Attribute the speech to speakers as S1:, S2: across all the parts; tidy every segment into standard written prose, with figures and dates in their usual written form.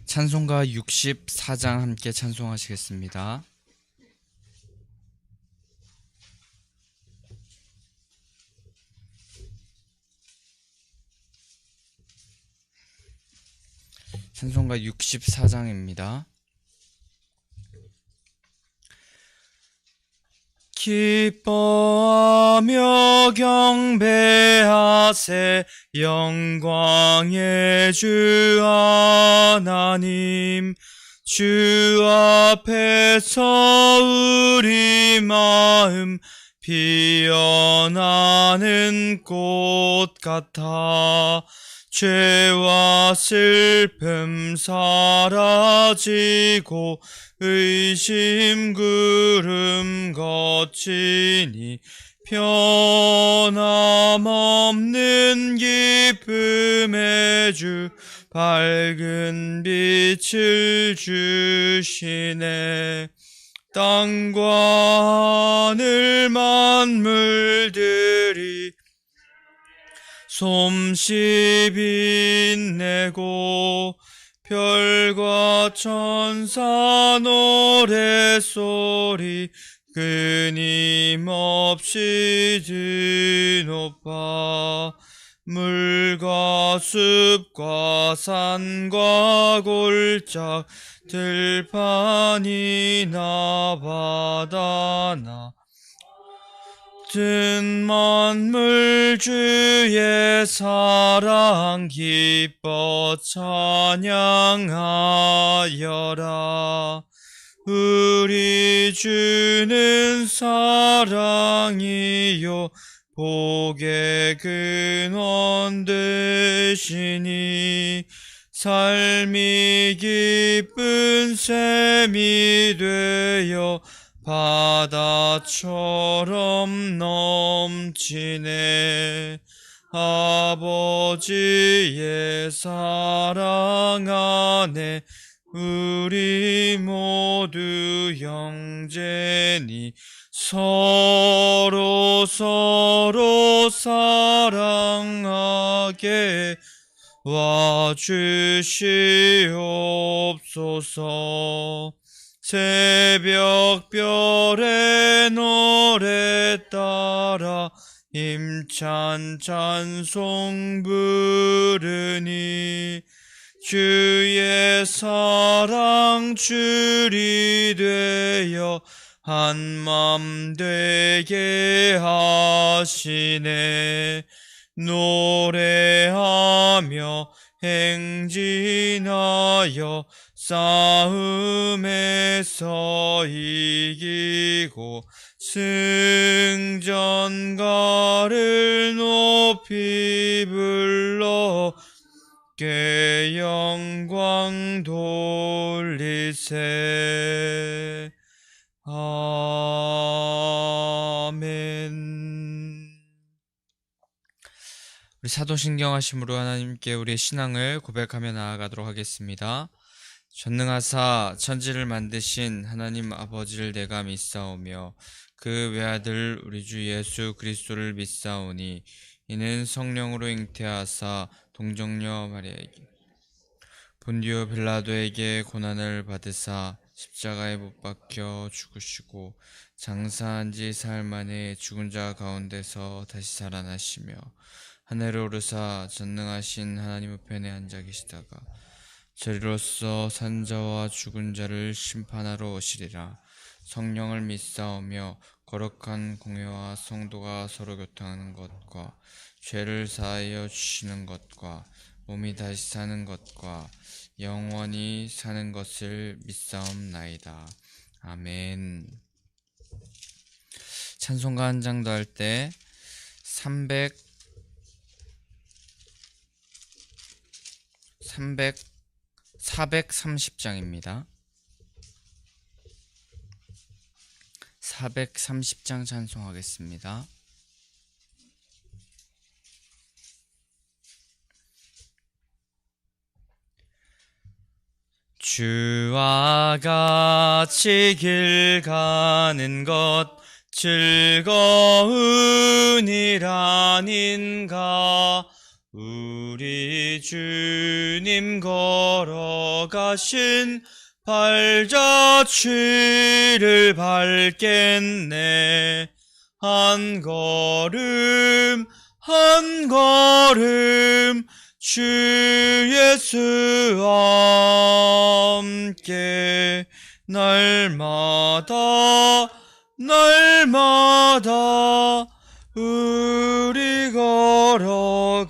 S1: 찬송가 64장 함께 찬송하시겠습니다. 찬송가 64장입니다. 기뻐하며 경배하세 영광의 주 하나님, 주 앞에서 우리 마음 피어나는 꽃 같아 죄와 슬픔 사라지고 의심 구름 거치니 변함없는 기쁨의 주 밝은 빛을 주시네. 땅과 하늘 만물들이 솜씨 빛내고 별과 천사 노래소리 끊임없이 드높아 물과 숲과 산과 골짝 들판이나 바다나 든 만물 주의 사랑 기뻐 찬양하여라. 우리 주는 사랑이요 복의 근원 되시니 삶이 기쁜 샘이 되어 바다처럼 넘치네. 아버지의 사랑 안에 우리 모두 형제니 서로 사랑하게 와주시옵소서. 새벽별의 노래 따라 힘찬 찬송 부르니 주의 사랑 줄이 되어 한맘 되게 하시네. 노래하며 행진하여 싸움에서 이기고 승전가를 높이 불러 께 영광 돌리세. 아멘. 우리 사도신경 하심으로 하나님께 우리의 신앙을 고백하며 나아가도록 하겠습니다. 전능하사 천지를 만드신 하나님 아버지를 내가 믿사오며 그 외아들 우리 주 예수 그리스도를 믿사오니 이는 성령으로 잉태하사 동정녀 마리아에게 본디오 빌라도에게 고난을 받으사 십자가에 못 박혀 죽으시고 장사한 지 사흘 만에 죽은 자 가운데서 다시 살아나시며 하늘에 오르사 전능하신 하나님 우편에 앉아 계시다가 저리로서 산자와 죽은 자를 심판하러 오시리라. 성령을 믿사오며 거룩한 공회와 성도가 서로 교통하는 것과 죄를 사하여 주시는 것과 몸이 다시 사는 것과 영원히 사는 것을 믿사옵나이다. 아멘. 찬송가 한 장 더 할 때 430장입니다. 430장 찬송하겠습니다. 주와 같이 길 가는 것 즐거운 일 아닌가. 우리 주님 걸어가신 발자취를 밟겠네. 한 걸음 한 걸음 주 예수와 함께 날마다 날마다 우리 걸어가리.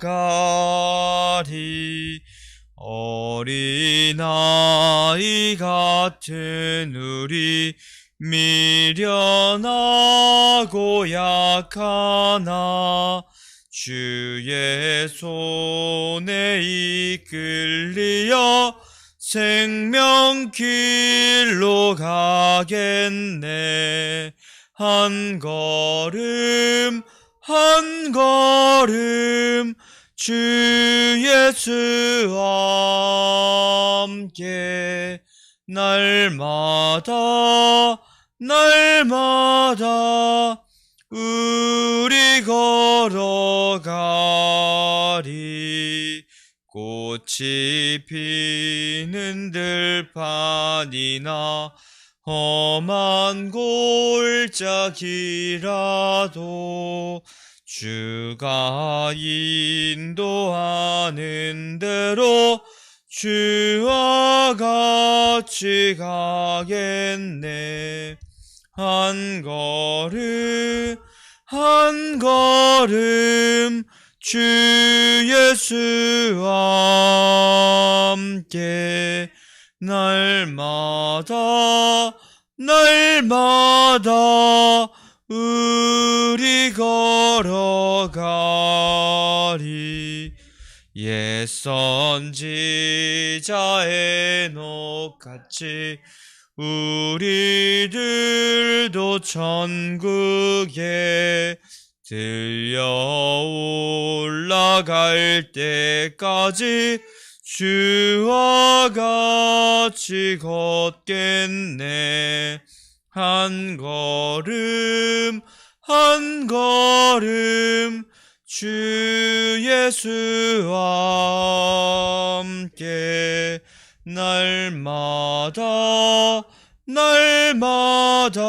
S1: 어린아이 같은 우리 미련하고 약하나 주의 손에 이끌리어 생명길로 가겠네. 한 걸음 한 걸음 주 예수와 함께 날마다 날마다 우리 걸어가리. 꽃이 피는 들판이나 험한 골짜기라도 주가 인도하는 대로 주와 같이 가겠네. 한 걸음 한 걸음 주 예수와 함께 날마다 날마다 우리 걸어가리. 옛 선지자 에녹같이 우리들도 천국에 들려 올라갈 때까지 주와 같이 걷겠네. 한 걸음 한 걸음 주 예수와 함께 날마다 날마다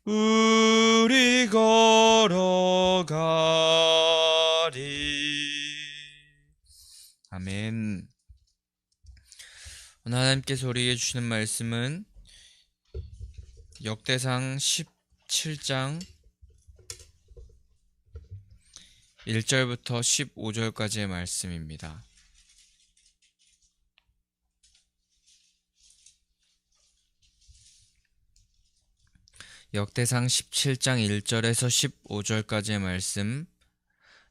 S1: 우리 걸어가리. 아멘. 오늘 하나님께서 우리에게 주시는 말씀은 역대상 17장 1절부터 15절까지의 말씀입니다. 역대상 17장 1절에서 15절까지의 말씀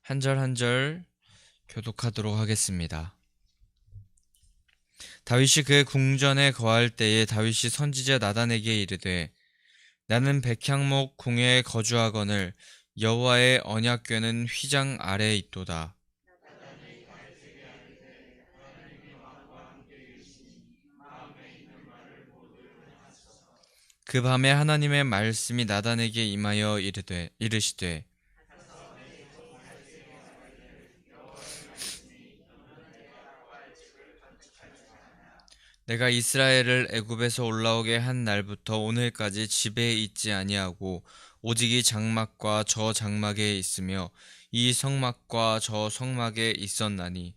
S1: 한 절 한 절 교독하도록 하겠습니다. 다윗이 그의 궁전에 거할 때에 다윗이 선지자 나단에게 이르되 나는 백향목 궁에 거주하거늘 여호와의 언약궤는 휘장 아래에 있도다. 그 밤에 하나님의 말씀이 나단에게 임하여 이르시되 내가 이스라엘을 애굽에서 올라오게 한 날부터 오늘까지 집에 있지 아니하고 오직 이 장막과 저 장막에 있으며 이 성막과 저 성막에 있었나니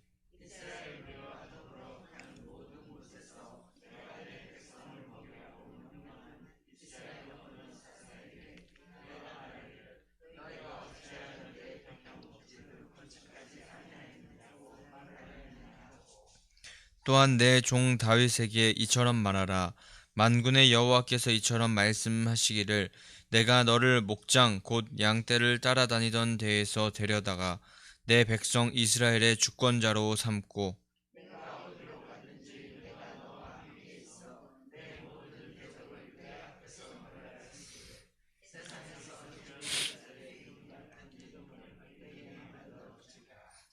S1: 또한 내 종 다윗에게 이처럼 말하라. 만군의 여호와께서 이처럼 말씀하시기를 내가 너를 목장 곧 양떼를 따라다니던 데에서 데려다가 내 백성 이스라엘의 주권자로 삼고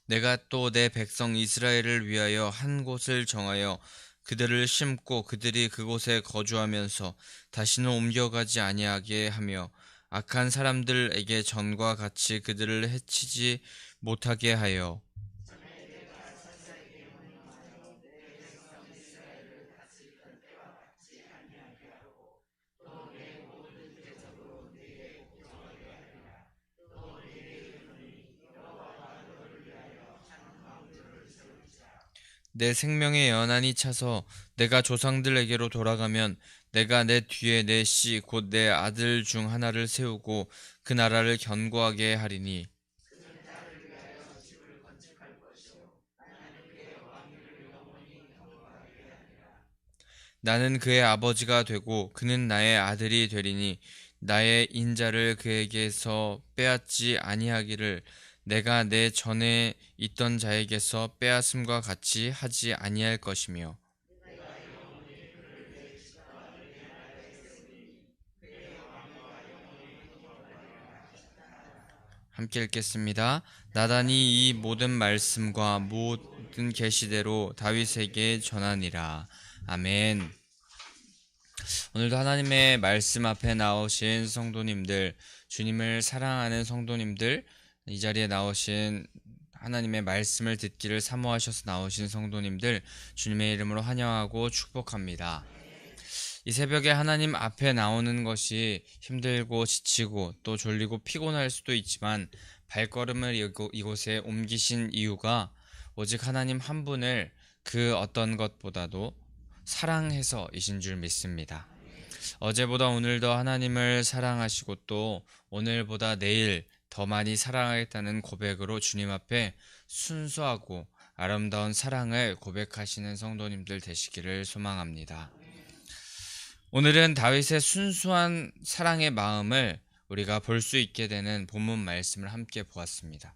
S1: 내가 또 내 백성 이스라엘을 위하여 한 곳을 정하여 그들을 심고 그들이 그곳에 거주하면서 다시는 옮겨가지 아니하게 하며 악한 사람들에게 전과 같이 그들을 해치지 못하게 하여 내 생명의 연한이 차서 내가 조상들에게로 돌아가면 내가 내 뒤에 내 씨 곧 내 아들 중 하나를 세우고 그 나라를 견고하게 하리니 나는 그의 아버지가 되고 그는 나의 아들이 되리니 나의 인자를 그에게서 빼앗지 아니하기를 내가 내 전에 있던 자에게서 빼앗음과 같이 하지 아니할 것이며 함께 읽겠습니다. 나단이 이 모든 말씀과 모든 계시대로 다윗에게 전하니라. 아멘. 오늘도 하나님의 말씀 앞에 나오신 성도님들, 주님을 사랑하는 성도님들, 이 자리에 나오신 하나님의 말씀을 듣기를 사모하셔서 나오신 성도님들, 주님의 이름으로 환영하고 축복합니다. 이 새벽에 하나님 앞에 나오는 것이 힘들고 지치고 또 졸리고 피곤할 수도 있지만 발걸음을 이곳에 옮기신 이유가 오직 하나님 한 분을 그 어떤 것보다도 사랑해서이신 줄 믿습니다. 어제보다 오늘 더 하나님을 사랑하시고 또 오늘보다 내일 더 많이 사랑하겠다는 고백으로 주님 앞에 순수하고 아름다운 사랑을 고백하시는 성도님들 되시기를 소망합니다. 오늘은 다윗의 순수한 사랑의 마음을 우리가 볼 수 있게 되는 본문 말씀을 함께 보았습니다.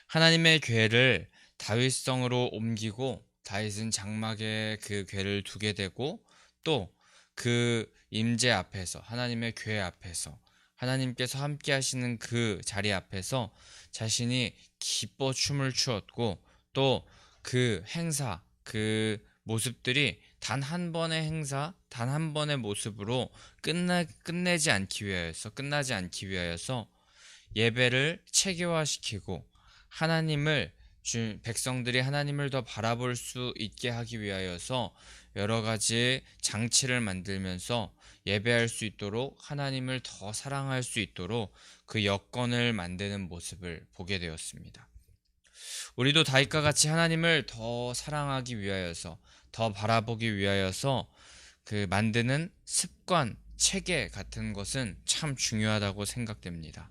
S1: 하나님의 궤를 다윗성으로 옮기고 다윗은 장막에 그 궤를 두게 되고 또 그 임재 앞에서 하나님의 궤 앞에서 하나님께서 함께 하시는 그 자리 앞에서 자신이 기뻐 춤을 추었고 또 그 행사 그 모습들이 단 한 번의 행사, 단 한 번의 모습으로 끝나지 않기 위하여서 예배를 체계화시키고 하나님을 백성들이 하나님을 더 바라볼 수 있게 하기 위하여서 여러 가지 장치를 만들면서 예배할 수 있도록 하나님을 더 사랑할 수 있도록 그 여건을 만드는 모습을 보게 되었습니다. 우리도 다윗과 같이 하나님을 더 사랑하기 위하여서 더 바라보기 위하여서 그 만드는 습관, 체계 같은 것은 참 중요하다고 생각됩니다.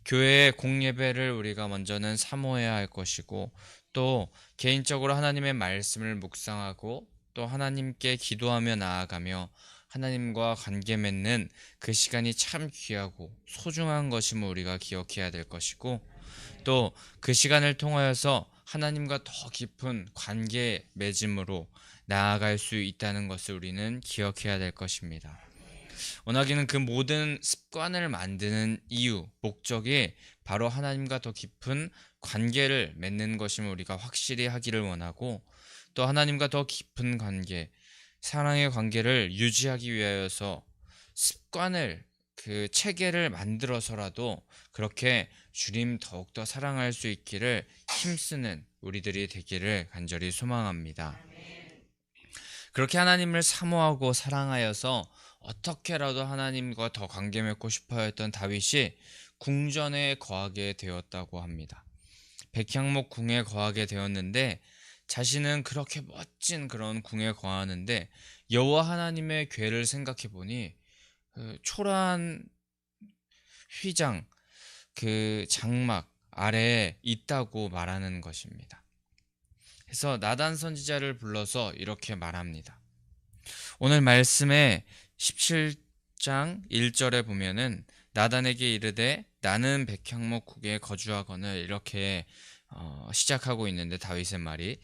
S1: 교회의 공예배를 우리가 먼저는 사모해야 할 것이고 또 개인적으로 하나님의 말씀을 묵상하고 또 하나님께 기도하며 나아가며 하나님과 관계 맺는 그 시간이 참 귀하고 소중한 것임을 우리가 기억해야 될 것이고 또 그 시간을 통하여서 하나님과 더 깊은 관계 맺음으로 나아갈 수 있다는 것을 우리는 기억해야 될 것입니다. 원하기는 그 모든 습관을 만드는 이유, 목적이 바로 하나님과 더 깊은 관계를 맺는 것임을 우리가 확실히 하기를 원하고 또 하나님과 더 깊은 관계, 사랑의 관계를 유지하기 위하여서 습관을 그 체계를 만들어서라도 그렇게 주님 더욱더 사랑할 수 있기를 힘쓰는 우리들이 되기를 간절히 소망합니다. 그렇게 하나님을 사모하고 사랑하여서 어떻게라도 하나님과 더 관계 맺고 싶어 했던 다윗이 궁전에 거하게 되었다고 합니다. 백향목 궁에 거하게 되었는데 자신은 그렇게 멋진 그런 궁에 거하는데 여호와 하나님의 궤를 생각해 보니 그 초라한 휘장 그 장막 아래에 있다고 말하는 것입니다. 그래서 나단 선지자를 불러서 이렇게 말합니다. 오늘 말씀에 17장 1절에 보면은 나단에게 이르되 나는 백향목 국에 거주하거늘 이렇게 시작하고 있는데 다윗의 말이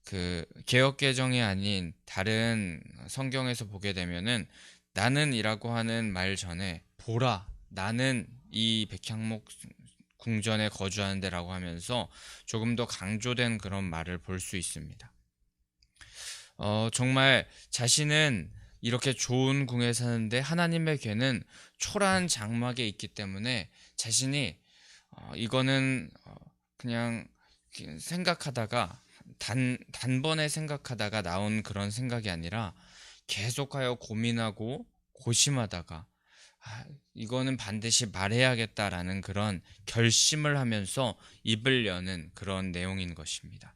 S1: 그 개역 개정이 아닌 다른 성경에서 보게 되면은 나는이라고 하는 말 전에 보라 나는 이 백향목 궁전에 거주하는 데라고 하면서 조금 더 강조된 그런 말을 볼 수 있습니다. 정말 자신은 이렇게 좋은 궁에 사는데 하나님의 궤는 초라한 장막에 있기 때문에 자신이 이거는 그냥 생각하다가 단번에 생각하다가 나온 그런 생각이 아니라 계속하여 고민하고 고심하다가 이거는 반드시 말해야겠다라는 그런 결심을 하면서 입을 여는 그런 내용인 것입니다.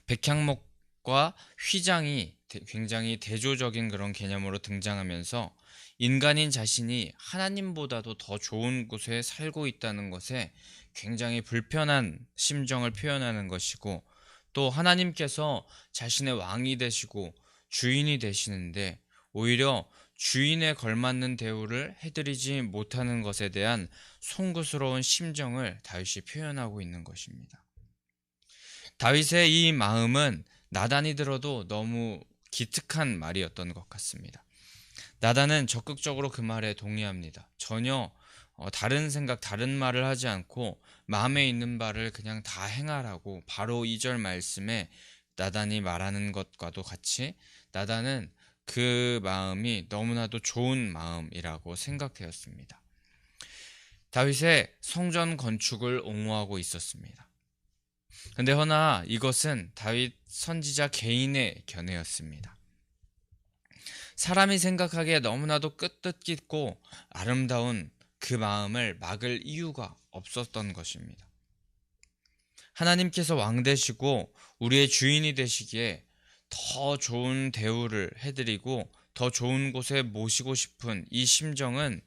S1: 백향목과 휘장이 굉장히 대조적인 그런 개념으로 등장하면서 인간인 자신이 하나님보다도 더 좋은 곳에 살고 있다는 것에 굉장히 불편한 심정을 표현하는 것이고, 또 하나님께서 자신의 왕이 되시고 주인이 되시는데 오히려 주인에 걸맞는 대우를 해드리지 못하는 것에 대한 송구스러운 심정을 다윗이 표현하고 있는 것입니다. 다윗의 이 마음은 나단이 들어도 너무 기특한 말이었던 것 같습니다. 나단은 적극적으로 그 말에 동의합니다. 전혀 다른 생각, 다른 말을 하지 않고 마음에 있는 바를 그냥 다 행하라고 바로 2절 말씀에 나단이 말하는 것과도 같이 나단은 그 마음이 너무나도 좋은 마음이라고 생각되었습니다. 다윗의 성전 건축을 옹호하고 있었습니다. 근데 허나 이것은 다윗 선지자 개인의 견해였습니다. 사람이 생각하기에 너무나도 끄떡있고 아름다운 그 마음을 막을 이유가 없었던 것입니다. 하나님께서 왕 되시고 우리의 주인이 되시기에 더 좋은 대우를 해드리고 더 좋은 곳에 모시고 싶은 이 심정은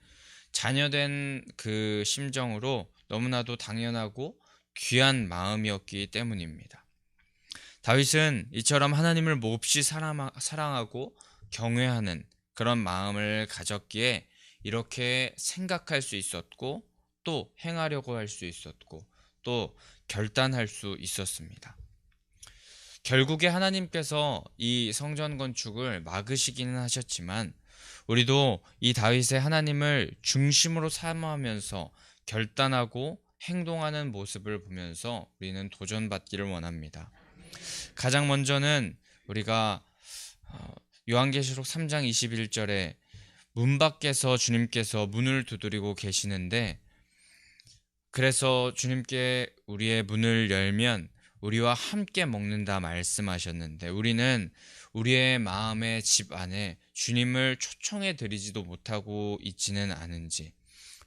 S1: 자녀된 그 심정으로 너무나도 당연하고 귀한 마음이었기 때문입니다. 다윗은 이처럼 하나님을 몹시 사랑하고 경외하는 그런 마음을 가졌기에 이렇게 생각할 수 있었고, 또 행하려고 할 수 있었고, 또 결단할 수 있었습니다. 결국에 하나님께서 이 성전 건축을 막으시기는 하셨지만 우리도 이 다윗의 하나님을 중심으로 삼으면서 결단하고 행동하는 모습을 보면서 우리는 도전받기를 원합니다. 가장 먼저는 우리가 요한계시록 3장 21절에 문 밖에서 주님께서 문을 두드리고 계시는데, 그래서 주님께 우리의 문을 열면 우리와 함께 먹는다 말씀하셨는데, 우리는 우리의 마음의 집 안에 주님을 초청해 드리지도 못하고 있지는 않은지,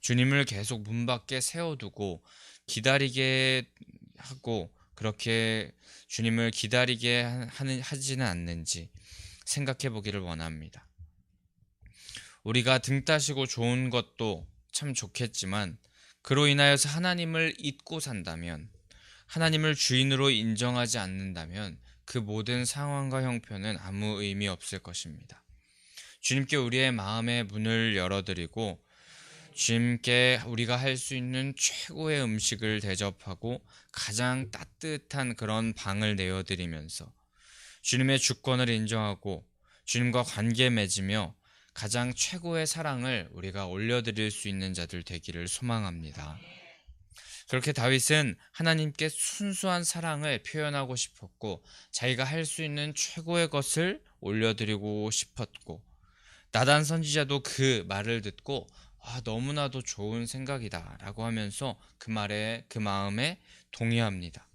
S1: 주님을 계속 문 밖에 세워두고 기다리게 하고 그렇게 주님을 기다리게 하지는 않는지 생각해 보기를 원합니다. 우리가 등 따시고 좋은 것도 참 좋겠지만 그로 인하여서 하나님을 잊고 산다면, 하나님을 주인으로 인정하지 않는다면 그 모든 상황과 형편은 아무 의미 없을 것입니다. 주님께 우리의 마음의 문을 열어드리고 주님께 우리가 할 수 있는 최고의 음식을 대접하고 가장 따뜻한 그런 방을 내어드리면서 주님의 주권을 인정하고 주님과 관계 맺으며 가장 최고의 사랑을 우리가 올려드릴 수 있는 자들 되기를 소망합니다. 그렇게 다윗은 하나님께 순수한 사랑을 표현하고 싶었고 자기가 할 수 있는 최고의 것을 올려드리고 싶었고, 나단 선지자도 그 말을 듣고 너무나도 좋은 생각이다 라고 하면서 그 마음에 동의합니다.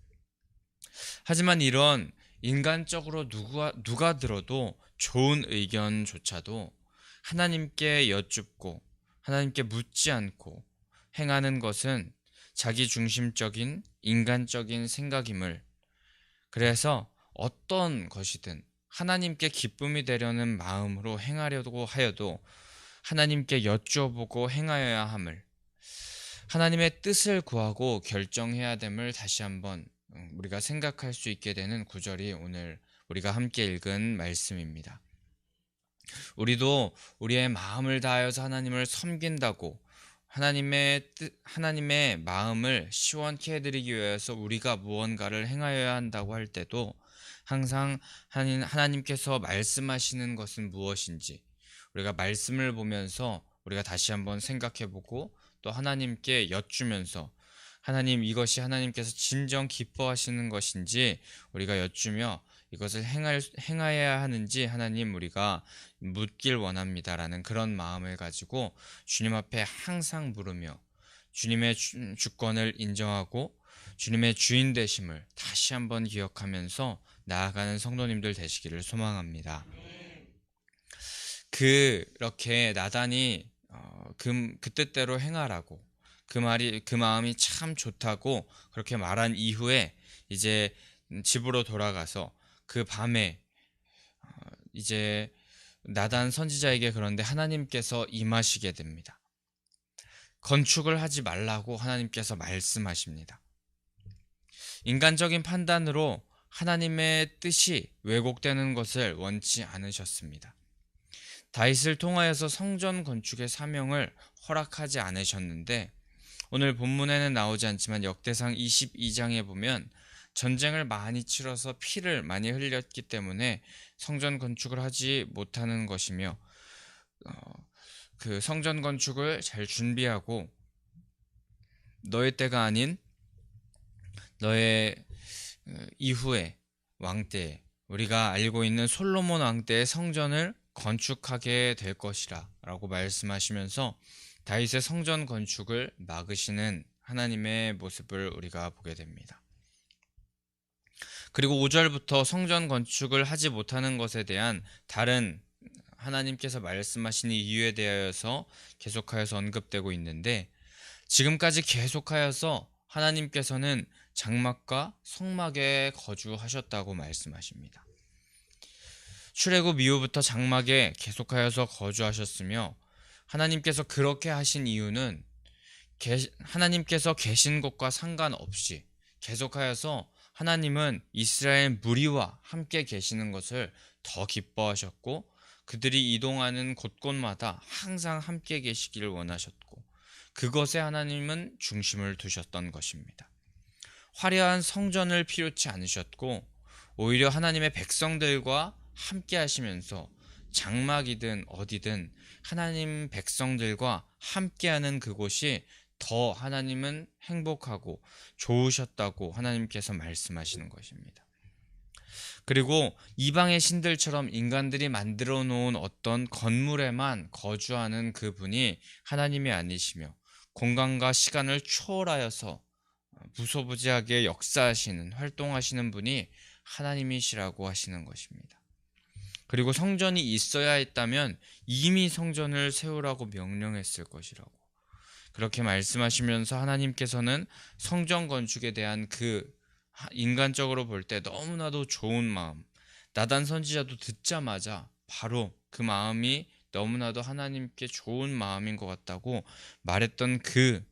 S1: 하지만 이런 인간적으로 누가 들어도 좋은 의견조차도 하나님께 여쭙고 하나님께 묻지 않고 행하는 것은 자기 중심적인 인간적인 생각임을, 그래서 어떤 것이든 하나님께 기쁨이 되려는 마음으로 행하려고 하여도 하나님께 여쭈어보고 행하여야 함을, 하나님의 뜻을 구하고 결정해야 됨을 다시 한번 우리가 생각할 수 있게 되는 구절이 오늘 우리가 함께 읽은 말씀입니다. 우리도 우리의 마음을 다하여서 하나님을 섬긴다고 하나님의 마음을 시원케 해드리기 위해서 우리가 무언가를 행하여야 한다고 할 때도 항상 하나님께서 말씀하시는 것은 무엇인지 우리가 말씀을 보면서 우리가 다시 한번 생각해보고 또 하나님께 여쭈면서 하나님, 이것이 하나님께서 진정 기뻐하시는 것인지 우리가 여쭈며 이것을 행하여야 하는지 하나님 우리가 묻길 원합니다라는 그런 마음을 가지고 주님 앞에 항상 물으며 주님의 주권을 인정하고 주님의 주인 되심을 다시 한번 기억하면서 나아가는 성도님들 되시기를 소망합니다. 그렇게 나단이 그 뜻대로 행하라고 그 마음이 참 좋다고 그렇게 말한 이후에 이제 집으로 돌아가서 그 밤에 이제 나단 선지자에게 그런데 하나님께서 임하시게 됩니다. 건축을 하지 말라고 하나님께서 말씀하십니다. 인간적인 판단으로 하나님의 뜻이 왜곡되는 것을 원치 않으셨습니다. 다윗을 통하여서 성전 건축의 사명을 허락하지 않으셨는데, 오늘 본문에는 나오지 않지만 역대상 22장에 보면 전쟁을 많이 치러서 피를 많이 흘렸기 때문에 성전 건축을 하지 못하는 것이며, 그 성전 건축을 잘 준비하고 너의 때가 아닌 너의 이후에 왕 때, 우리가 알고 있는 솔로몬 왕 때의 성전을 건축하게 될 것이라 라고 말씀하시면서 다윗의 성전 건축을 막으시는 하나님의 모습을 우리가 보게 됩니다. 그리고 5절부터 성전 건축을 하지 못하는 것에 대한 다른 하나님께서 말씀하신 이유에 대하여서 계속하여서 언급되고 있는데, 지금까지 계속하여서 하나님께서는 장막과 성막에 거주하셨다고 말씀하십니다. 출애굽 이후부터 장막에 계속하여서 거주하셨으며, 하나님께서 그렇게 하신 이유는 하나님께서 계신 곳과 상관없이 계속하여서 하나님은 이스라엘 무리와 함께 계시는 것을 더 기뻐하셨고, 그들이 이동하는 곳곳마다 항상 함께 계시기를 원하셨고, 그것에 하나님은 중심을 두셨던 것입니다. 화려한 성전을 필요치 않으셨고, 오히려 하나님의 백성들과 함께 하시면서 장막이든 어디든 하나님 백성들과 함께하는 그곳이 더 하나님은 행복하고 좋으셨다고 하나님께서 말씀하시는 것입니다. 그리고 이방의 신들처럼 인간들이 만들어 놓은 어떤 건물에만 거주하는 그분이 하나님이 아니시며, 공간과 시간을 초월하여서 무소부지하게 역사하시는, 활동하시는 분이 하나님이시라고 하시는 것입니다. 그리고 성전이 있어야 했다면 이미 성전을 세우라고 명령했을 것이라고, 그렇게 말씀하시면서 하나님께서는 성전 건축에 대한 그 인간적으로 볼 때 너무나도 좋은 마음, 나단 선지자도 듣자마자 바로 그 마음이 너무나도 하나님께 좋은 마음인 것 같다고 말했던 그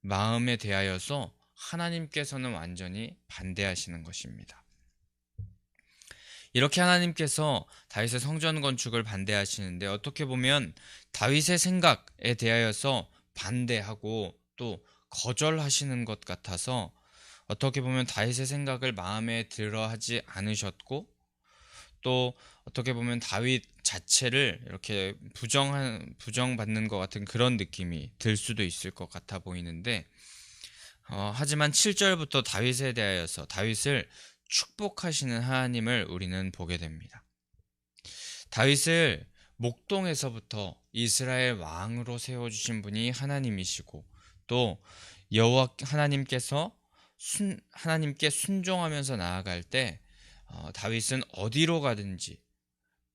S1: 마음에 대하여서 하나님께서는 완전히 반대하시는 것입니다. 이렇게 하나님께서 다윗의 성전 건축을 반대하시는데, 어떻게 보면 다윗의 생각에 대하여서 반대하고 또 거절하시는 것 같아서, 어떻게 보면 다윗의 생각을 마음에 들어 하지 않으셨고, 또 어떻게 보면 다윗 자체를 이렇게 부정받는 것 같은 그런 느낌이 들 수도 있을 것 같아 보이는데, 하지만 7절부터 다윗에 대하여서 다윗을 축복하시는 하나님을 우리는 보게 됩니다. 다윗을 목동에서부터 이스라엘 왕으로 세워주신 분이 하나님이시고, 또 여호와 하나님께서 하나님께 순종하면서 나아갈 때 다윗은 어디로 가든지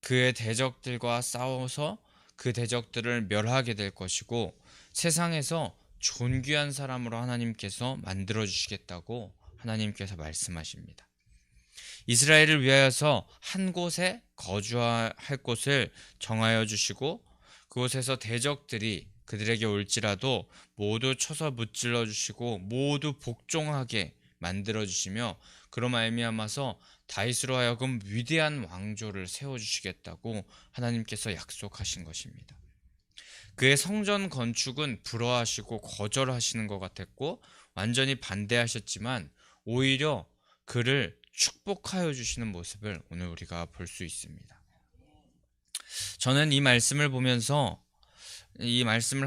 S1: 그의 대적들과 싸워서 그 대적들을 멸하게 될 것이고, 세상에서 존귀한 사람으로 하나님께서 만들어 주시겠다고 하나님께서 말씀하십니다. 이스라엘을 위하여서 한 곳에 거주할 곳을 정하여 주시고, 그곳에서 대적들이 그들에게 올지라도 모두 쳐서 무찔러 주시고 모두 복종하게 만들어 주시며, 그로 말미암아서 다윗으로 하여금 위대한 왕조를 세워 주시겠다고 하나님께서 약속하신 것입니다. 그의 성전 건축은 불허하시고 거절하시는 것 같았고 완전히 반대하셨지만, 오히려 그를 축복하여 주시는 모습을 오늘 우리가 볼 수 있습니다. 저는 이 말씀을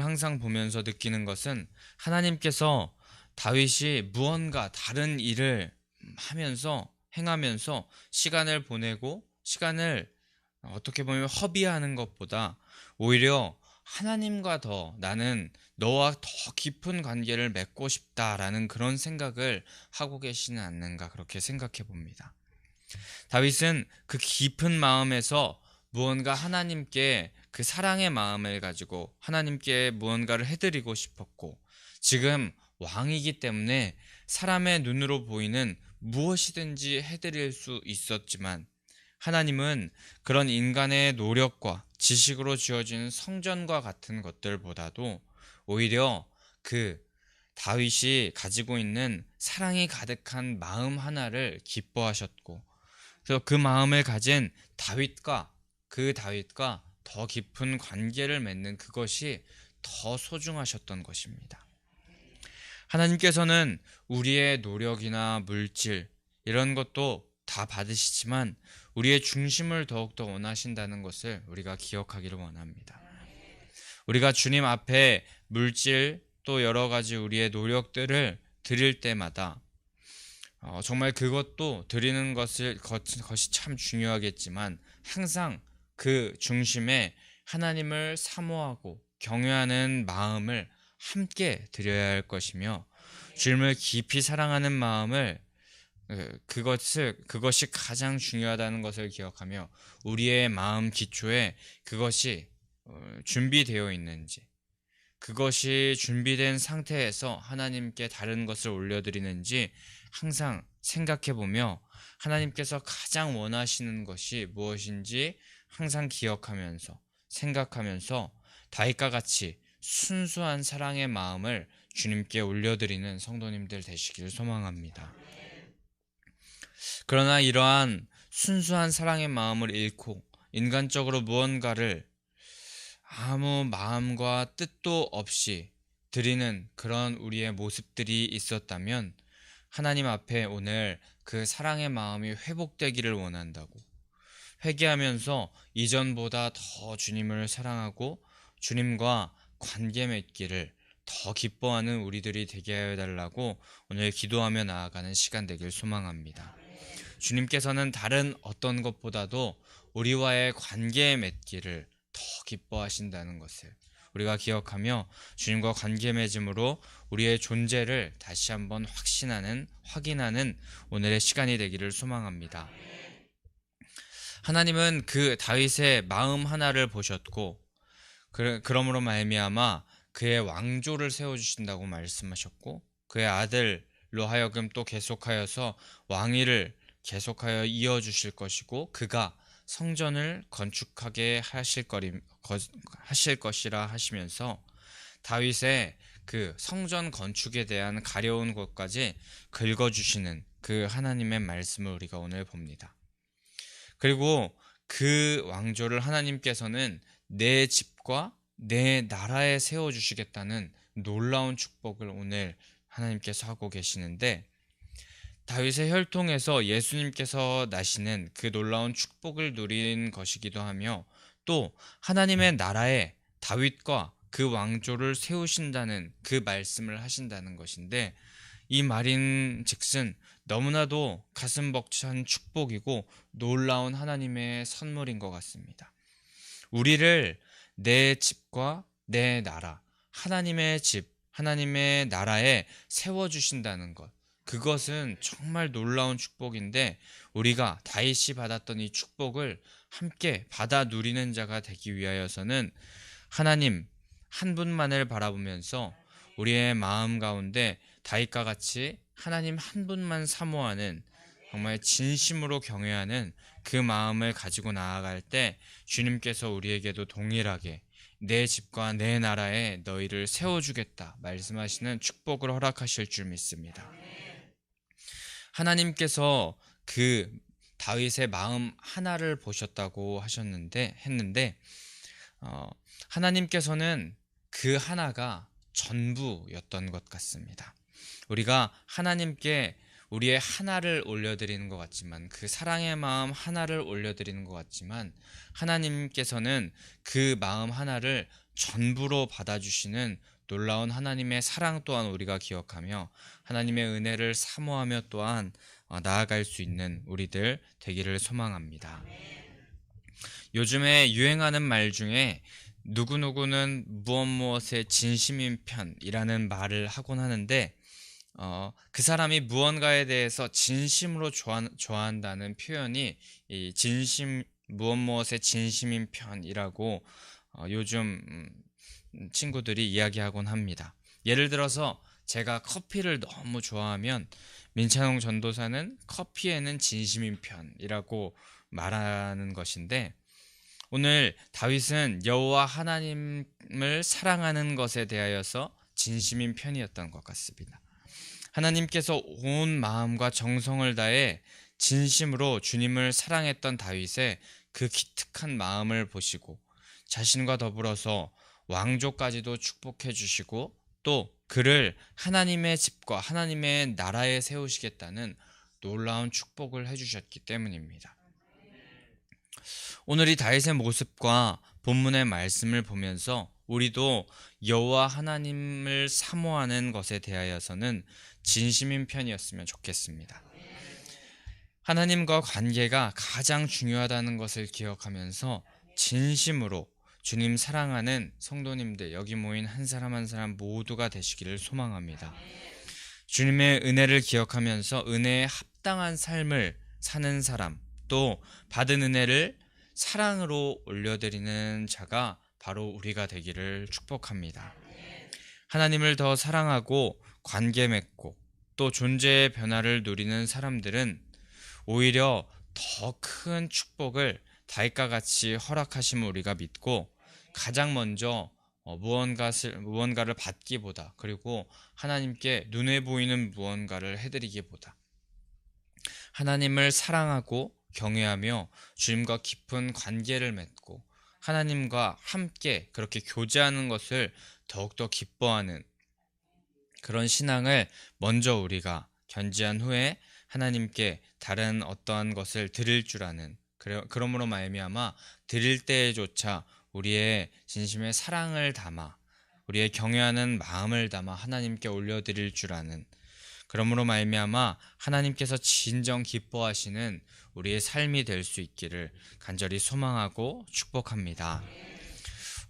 S1: 항상 보면서 느끼는 것은, 하나님께서 다윗이 무언가 다른 일을 행하면서 시간을 보내고 시간을 어떻게 보면 허비하는 것보다 오히려 하나님과 더 나는 너와 더 깊은 관계를 맺고 싶다라는 그런 생각을 하고 계시는 않는가, 그렇게 생각해 봅니다. 다윗은 그 깊은 마음에서 무언가 하나님께 그 사랑의 마음을 가지고 하나님께 무언가를 해드리고 싶었고, 지금 왕이기 때문에 사람의 눈으로 보이는 무엇이든지 해드릴 수 있었지만 하나님은 그런 인간의 노력과 지식으로 지어진 성전과 같은 것들보다도 오히려 그 다윗이 가지고 있는 사랑이 가득한 마음 하나를 기뻐하셨고, 그래서 그 마음을 가진 다윗과 더 깊은 관계를 맺는 그것이 더 소중하셨던 것입니다. 하나님께서는 우리의 노력이나 물질 이런 것도 다 받으시지만 우리의 중심을 더욱더 원하신다는 것을 우리가 기억하기를 원합니다. 우리가 주님 앞에 물질 또 여러 가지 우리의 노력들을 드릴 때마다 정말 그것도 드리는 것이 참 중요하겠지만 항상 그 중심에 하나님을 사모하고 경외하는 마음을 함께 드려야 할 것이며, 주님을 깊이 사랑하는 마음을 그것이 가장 중요하다는 것을 기억하며 우리의 마음 기초에 그것이 준비되어 있는지, 그것이 준비된 상태에서 하나님께 다른 것을 올려드리는지 항상 생각해보며 하나님께서 가장 원하시는 것이 무엇인지 항상 기억하면서 생각하면서 다윗과 같이 순수한 사랑의 마음을 주님께 올려드리는 성도님들 되시길 소망합니다. 그러나 이러한 순수한 사랑의 마음을 잃고 인간적으로 무언가를 아무 마음과 뜻도 없이 드리는 그런 우리의 모습들이 있었다면 하나님 앞에 오늘 그 사랑의 마음이 회복되기를 원한다고, 회개하면서 이전보다 더 주님을 사랑하고 주님과 관계 맺기를 더 기뻐하는 우리들이 되게 하여 달라고 오늘 기도하며 나아가는 시간 되길 소망합니다. 주님께서는 다른 어떤 것보다도 우리와의 관계 맺기를 더 기뻐하신다는 것을 우리가 기억하며 주님과 관계 맺음으로 우리의 존재를 다시 한번 확인하는 오늘의 시간이 되기를 소망합니다. 하나님은 그 다윗의 마음 하나를 보셨고 그러므로 말미암아 그의 왕조를 세워주신다고 말씀하셨고, 그의 아들로 하여금 또 계속하여서 왕위를 계속하여 이어주실 것이고 그가 성전을 건축하게 하실 것이라 하시면서 다윗의 그 성전 건축에 대한 가려운 것까지 긁어주시는 그 하나님의 말씀을 우리가 오늘 봅니다. 그리고 그 왕조를 하나님께서는 내 집과 내 나라에 세워주시겠다는 놀라운 축복을 오늘 하나님께서 하고 계시는데, 다윗의 혈통에서 예수님께서 나시는 그 놀라운 축복을 누린 것이기도 하며 또 하나님의 나라에 다윗과 그 왕조를 세우신다는 그 말씀을 하신다는 것인데, 이 말인 즉슨 너무나도 가슴 벅찬 축복이고 놀라운 하나님의 선물인 것 같습니다. 우리를 내 집과 내 나라, 하나님의 집, 하나님의 나라에 세워주신다는 것, 그것은 정말 놀라운 축복인데 우리가 다윗이 받았던 이 축복을 함께 받아 누리는 자가 되기 위하여서는 하나님 한 분만을 바라보면서 우리의 마음 가운데 다윗과 같이 하나님 한 분만 사모하는, 정말 진심으로 경외하는 그 마음을 가지고 나아갈 때 주님께서 우리에게도 동일하게 내 집과 내 나라에 너희를 세워주겠다 말씀하시는 축복을 허락하실 줄 믿습니다. 하나님께서 그 다윗의 마음 하나를 보셨다고 했는데 하나님께서는 그 하나가 전부였던 것 같습니다. 우리가 하나님께 우리의 하나를 올려드리는 것 같지만, 그 사랑의 마음 하나를 올려드리는 것 같지만 하나님께서는 그 마음 하나를 전부로 받아주시는 놀라운 하나님의 사랑 또한 우리가 기억하며 하나님의 은혜를 사모하며 또한 나아갈 수 있는 우리들 되기를 소망합니다. 요즘에 유행하는 말 중에 누구누구는 무엇의 진심인 편이라는 말을 하곤 하는데 그 사람이 무언가에 대해서 진심으로 좋아한다는 표현이 이 무엇의 진심인 편이라고 요즘 친구들이 이야기하곤 합니다. 예를 들어서 제가 커피를 너무 좋아하면 민찬홍 전도사는 커피에는 진심인 편이라고 말하는 것인데, 오늘 다윗은 여호와 하나님을 사랑하는 것에 대하여서 진심인 편이었던 것 같습니다. 하나님께서 온 마음과 정성을 다해 진심으로 주님을 사랑했던 다윗의 그 기특한 마음을 보시고 자신과 더불어서 왕조까지도 축복해 주시고, 또 그를 하나님의 집과 하나님의 나라에 세우시겠다는 놀라운 축복을 해주셨기 때문입니다. 오늘 이 다윗의 모습과 본문의 말씀을 보면서 우리도 여호와 하나님을 사모하는 것에 대하여서는 진심인 편이었으면 좋겠습니다. 하나님과 관계가 가장 중요하다는 것을 기억하면서 진심으로 주님 사랑하는 성도님들, 여기 모인 한 사람 한 사람 모두가 되시기를 소망합니다. 주님의 은혜를 기억하면서 은혜에 합당한 삶을 사는 사람, 또 받은 은혜를 사랑으로 올려드리는 자가 바로 우리가 되기를 축복합니다. 하나님을 더 사랑하고 관계 맺고 또 존재의 변화를 누리는 사람들은 오히려 더 큰 축복을 다윗과 같이 허락하심을 우리가 믿고, 가장 먼저 무언가를 받기보다, 그리고 하나님께 눈에 보이는 무언가를 해드리기보다 하나님을 사랑하고 경외하며 주님과 깊은 관계를 맺고 하나님과 함께 그렇게 교제하는 것을 더욱더 기뻐하는 그런 신앙을 먼저 우리가 견지한 후에 하나님께 다른 어떠한 것을 드릴 줄 아는, 그러므로 말미암아 드릴 때에조차 우리의 진심의 사랑을 담아 우리의 경외하는 마음을 담아 하나님께 올려드릴 줄 아는, 그러므로 말미암아 하나님께서 진정 기뻐하시는 우리의 삶이 될 수 있기를 간절히 소망하고 축복합니다.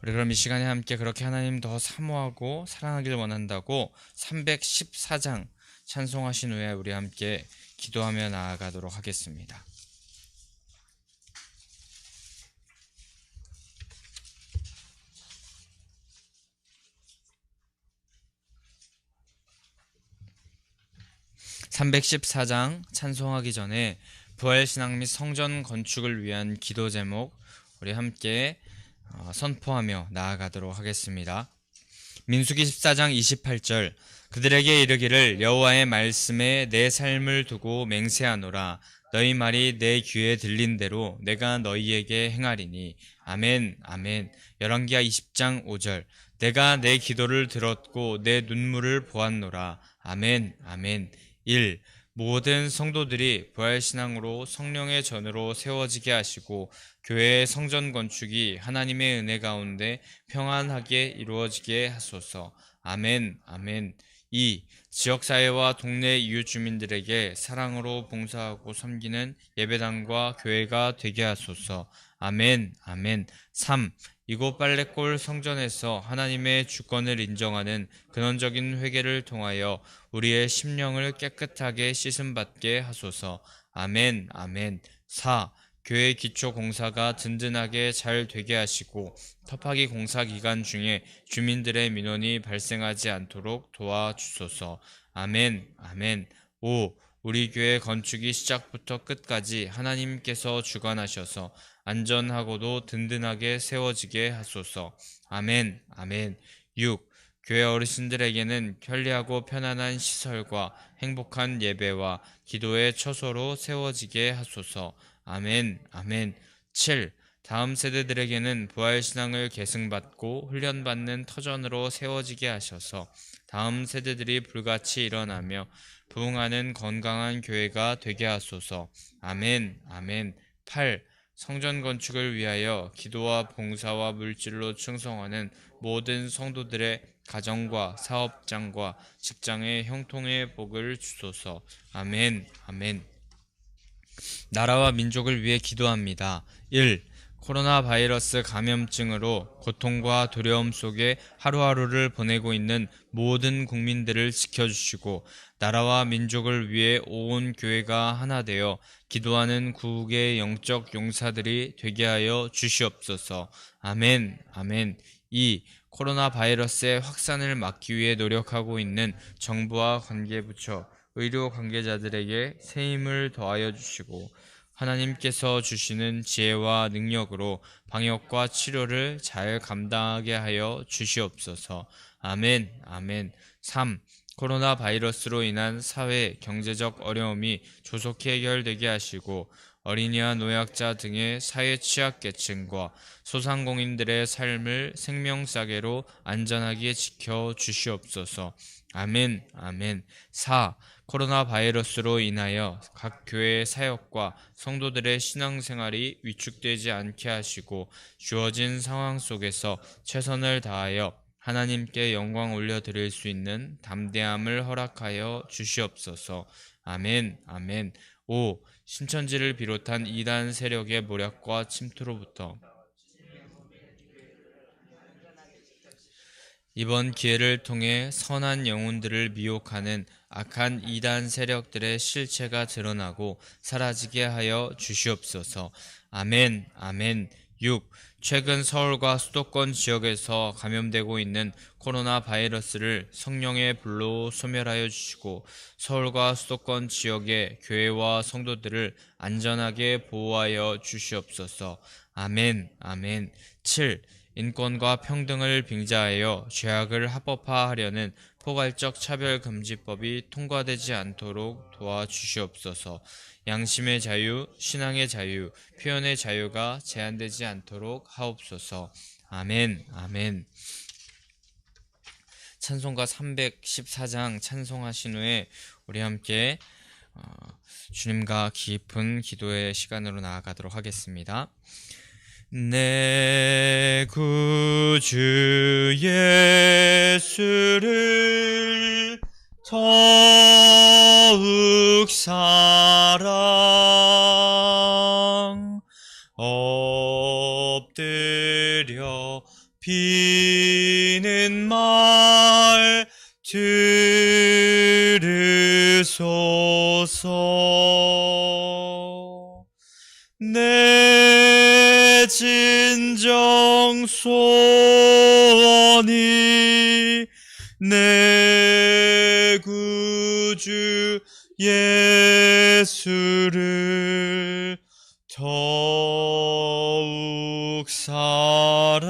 S1: 우리 그럼 이 시간에 함께 그렇게 하나님 더 사모하고 사랑하길 원한다고 314장 찬송하신 후에 우리 함께 기도하며 나아가도록 하겠습니다. (314장) 찬송하기 전에 부활신앙 및 성전 건축을 위한 기도 제목 우리 함께 선포하며 나아가도록 하겠습니다. 민수기 14장 28절, 그들에게 이르기를 여호와의 말씀에 내 삶을 두고 맹세하노라. 너희 말이 내 귀에 들린 대로 내가 너희에게 행하리니. 아멘 아멘. 열왕기하 20장 5절, 내가 내 기도를 들었고 내 눈물을 보았노라. 아멘 아멘. 1. 모든 성도들이 부활신앙으로 성령의 전으로 세워지게 하시고 교회의 성전 건축이 하나님의 은혜 가운데 평안하게 이루어지게 하소서. 아멘 아멘. 2. 지역사회와 동네 이웃 주민들에게 사랑으로 봉사하고 섬기는 예배당과 교회가 되게 하소서. 아멘 아멘. 3. 이곳 빨래골 성전에서 하나님의 주권을 인정하는 근원적인 회개를 통하여 우리의 심령을 깨끗하게 씻음받게 하소서. 아멘 아멘. 4. 교회 기초 공사가 든든하게 잘 되게 하시고 터파기 공사 기간 중에 주민들의 민원이 발생하지 않도록 도와주소서. 아멘 아멘. 5. 우리 교회 건축이 시작부터 끝까지 하나님께서 주관하셔서 안전하고도 든든하게 세워지게 하소서. 아멘 아멘. 6. 교회 어르신들에게는 편리하고 편안한 시설과 행복한 예배와 기도의 처소로 세워지게 하소서. 아멘 아멘. 7. 다음 세대들에게는 부활신앙을 계승받고 훈련받는 터전으로 세워지게 하셔서 다음 세대들이 불같이 일어나며 부흥하는 건강한 교회가 되게 하소서. 아멘 아멘. 8. 성전 건축을 위하여 기도와 봉사와 물질로 충성하는 모든 성도들의 가정과 사업장과 직장의 형통의 복을 주소서. 아멘 아멘. 나라와 민족을 위해 기도합니다. 1. 코로나 바이러스 감염증으로 고통과 두려움 속에 하루하루를 보내고 있는 모든 국민들을 지켜주시고 나라와 민족을 위해 온 교회가 하나 되어 기도하는 구국의 영적 용사들이 되게 하여 주시옵소서. 아멘 아멘. 2. 코로나 바이러스의 확산을 막기 위해 노력하고 있는 정부와 관계부처, 의료 관계자들에게 새 힘을 더하여 주시고 하나님께서 주시는 지혜와 능력으로 방역과 치료를 잘 감당하게 하여 주시옵소서. 아멘, 아멘. 3. 코로나 바이러스로 인한 사회, 경제적 어려움이 조속히 해결되게 하시고 어린이와 노약자 등의 사회 취약계층과 소상공인들의 삶을 생명싸개로 안전하게 지켜 주시옵소서. 아멘, 아멘. 4. 코로나 바이러스로 인하여 각 교회의 사역과 성도들의 신앙생활이 위축되지 않게 하시고 주어진 상황 속에서 최선을 다하여 하나님께 영광 올려드릴 수 있는 담대함을 허락하여 주시옵소서. 아멘, 아멘. 5. 신천지를 비롯한 이단 세력의 모략과 침투로부터 이번 기회를 통해 선한 영혼들을 미혹하는 악한 이단 세력들의 실체가 드러나고 사라지게 하여 주시옵소서. 아멘, 아멘. 6. 최근 서울과 수도권 지역에서 감염되고 있는 코로나 바이러스를 성령의 불로 소멸하여 주시고 서울과 수도권 지역의 교회와 성도들을 안전하게 보호하여 주시옵소서. 아멘, 아멘. 7. 인권과 평등을 빙자하여 죄악을 합법화하려는 포괄적 차별금지법이 통과되지 않도록 도와주시옵소서. 양심의 자유, 신앙의 자유, 표현의 자유가 제한되지 않도록 하옵소서. 아멘, 아멘. 찬송가 314장 찬송하신 후에 우리 함께 주님과 깊은 기도의 시간으로 나아가도록 하겠습니다. 내 구주 예수를 더욱 사랑 엎드려 비는 말 들으소서. 내 진정 소원이 내 구주 예수를 더욱 사랑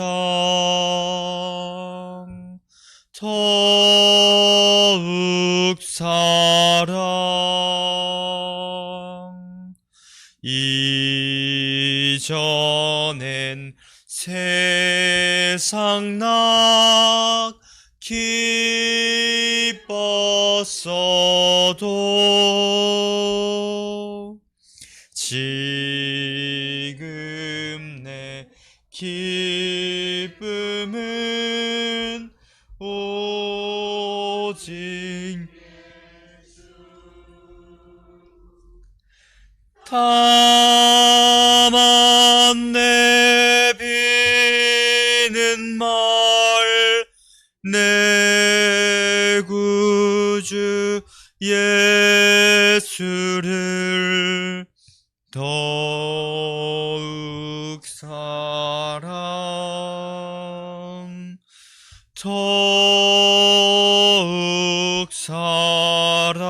S1: 더욱 사랑 이전엔 세상 낙 기뻤어도 지금 내 기쁨은 오직 다만 내비는 말 내 구주 예수를 더욱 사랑 더욱 사랑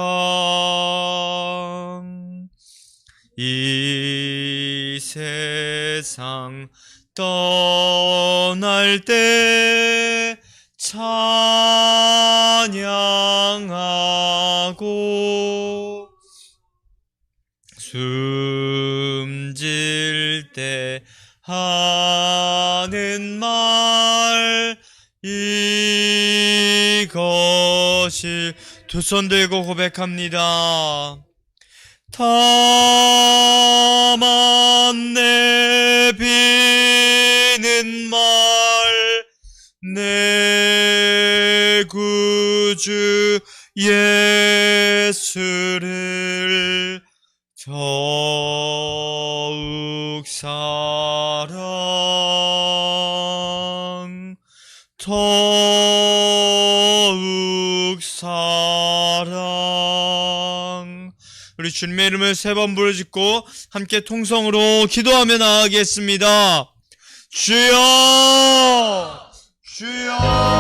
S1: 이 세상 떠날 때 찬양하고 숨질 때 하는 말 이것이 두 손 들고 고백합니다. 다만 내비는 말 내 구주 예수를 더욱 사랑 더욱 사랑 우리 주님의 이름을 세 번 부르짖고 함께 통성으로 기도하며 나아가겠습니다. 주여 주여
S2: 아